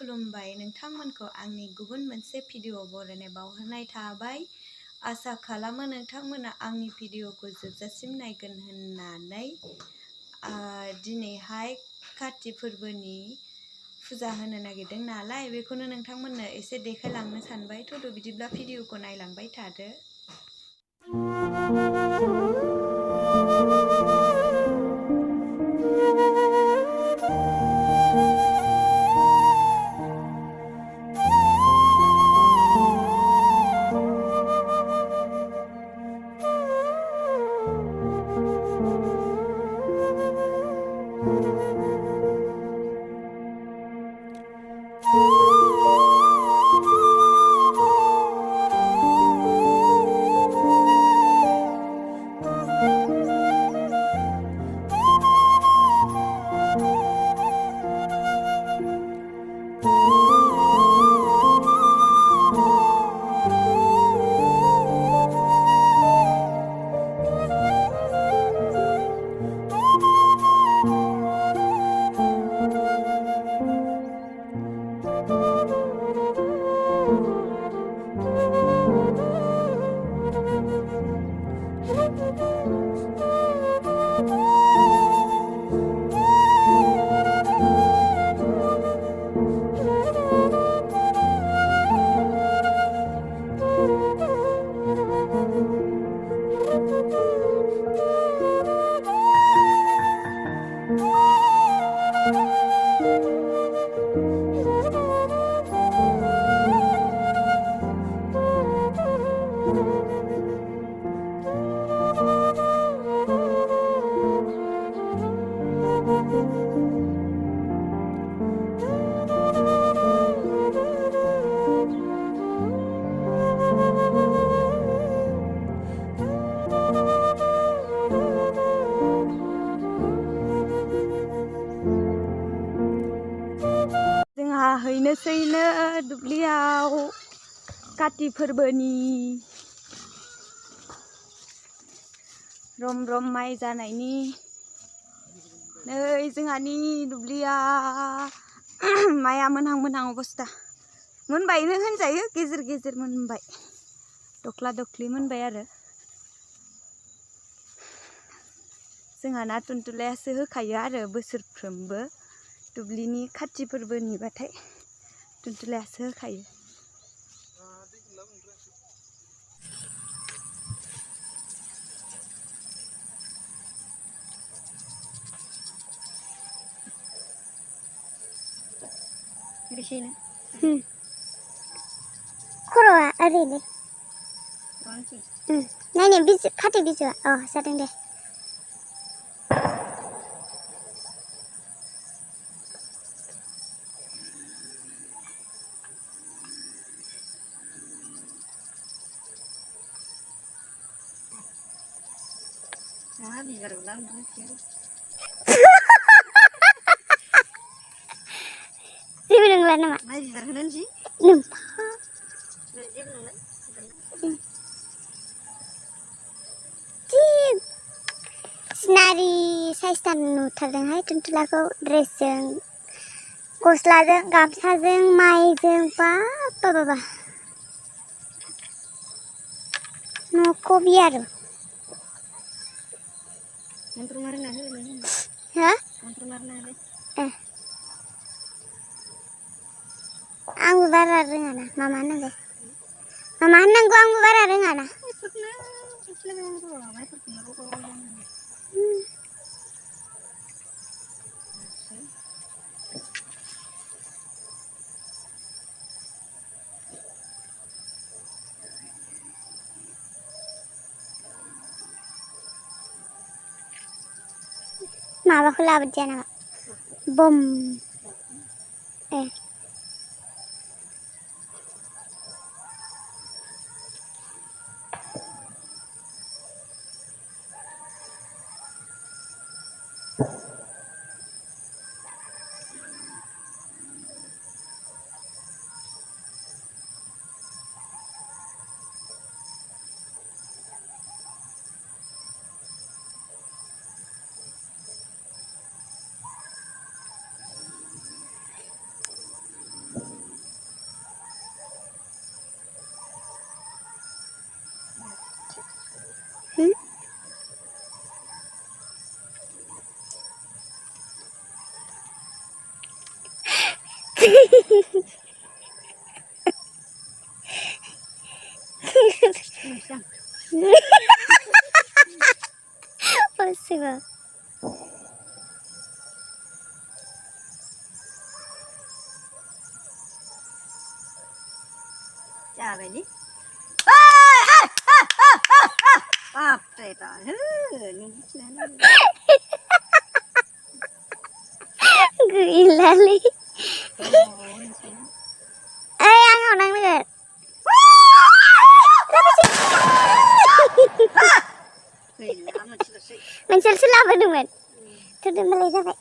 खुलुमबाय नोंथांमोनखौ आंनि गुबुन मोनसे भिडिअ बरायनाय बावहरनाय थाबाय। आसा खालामो नोंथांमोना आंनि भिडिअखौ जोबजासिम नायगोन होननानै। दिनैहाय काति फोरबोनि फुजा होनो नागिरदों नालाय बेखौनो नोंथांमोननो एसे देखायलांनो सानबाय। थ' बिदिब्ला भिडिअखौ नायलांबाय थादो। जोंहा हैनोसैनो दुब्लियाव काति फोरबोनि रम रम माइ जानायनि नै जोंहानि दुब्लिया माइआ मोनहां मोनहां अबस्था मोनबायनो होनजायो। गेजेर गेजेर मोनबाय, दख्ला दख्लि मोनबाय आरो। जोंहाना तुन्तुलायासो होखायो आरो बोसोरफ्रोमबो दुब्लिनि काति फोरबोनिबाथाय तुन्तुलायासो होखायो। खर'आ ओरैनो नायनो बिजौ खाथि बिजौआ जादों दे। जेबो नंला नामा? सिनारि साइसथार नुथारदोंहाय तुन्तुलाखौ ड्रेसजों, गस्लाजों, गामसाजों, माइजों। बाबा बाबा न'खौ बियार आंबो बारा रोङाना मामा होननांगौ, मामा होननांगौ। आंबो बारा रोङाना। माबाखौ लाबोदिया नामा? बम Possible. Chào đi. Gila li. Ang orang dekat. Mencel-cel apa dengan? Sudah mulai sampai.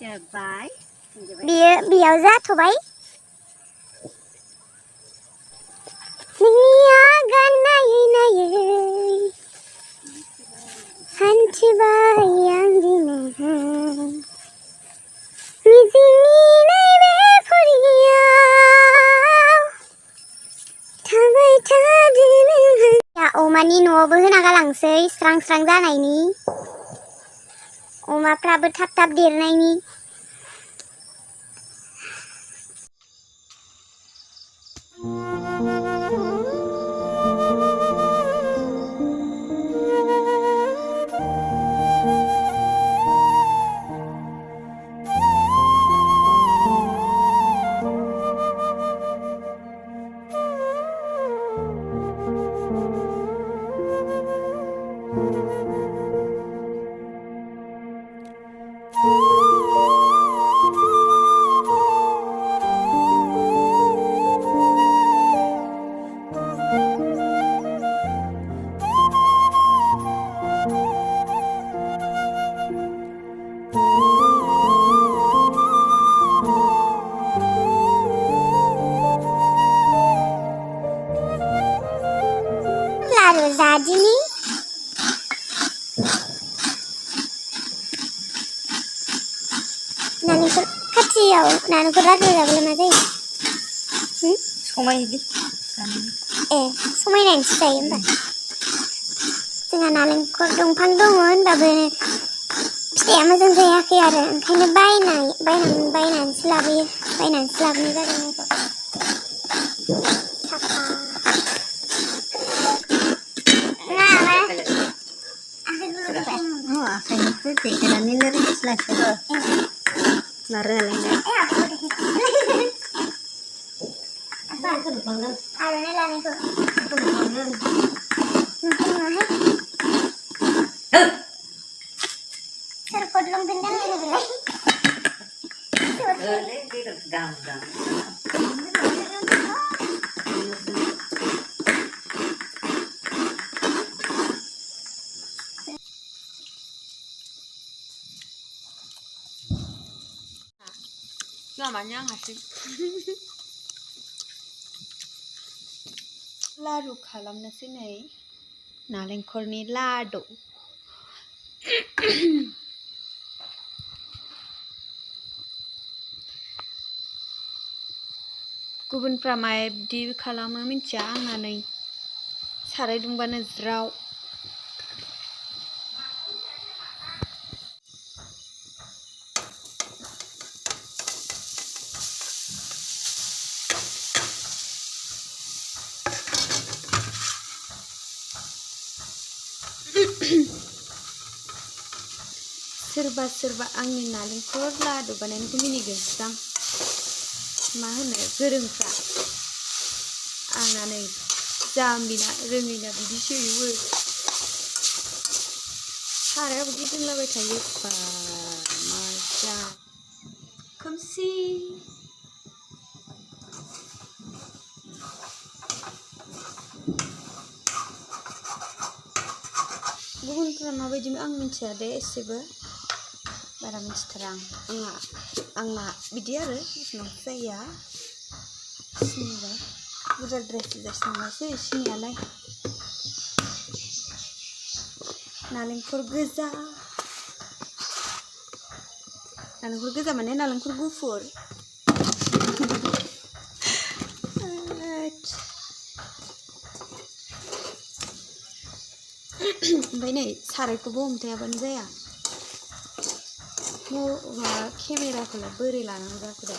Jabai. Biar jatuh, Niagan nayi hanci bayang di mehan mizini nebe puriau tabai tadi mehan ya omani n'आवबो होना गालांसै स्रां-स्रां जानायनि अमाफ्राबो थाब-थाब देरनायनि Jadi nih nanukur kecil nanukur ada belum ada ya Somai di somai nanti saya mbak dengan nanukur dongpang dongon babe saya macam saya kira karena bainan selabi nih kan namanya ngasih laru खालामनोसै नै नालेंखरनि लादु गुबुनफ्रा माबायदि खालामो मिन्थिया आंहा नै साराय दुंबानो ज्राव सोरबा आंनि नालेंखर लादु बानायनायखौ मिनिगोनदां मा होनो गोरोंफ्रा आंना नै जाम्बिना रोङैना बिदिसो एवो सारायाबो गिदिंलाबाय थायो मजा खोमसि गुबुनफ्रा माबायदि आं मिन्थिया दे एसेबो बारा मिन्थिथारा आंना बिदि आरो जाया सिनिबा बुरजाद्रायसो जासिनामासो सिनियालाय नालेंखर गोजा माने नालेंखर गुफुर ओमफ्राय नै सारायखौबो हमथायाबानो जाया केमेराखौलाय बोरै लानांगौ जाखो दे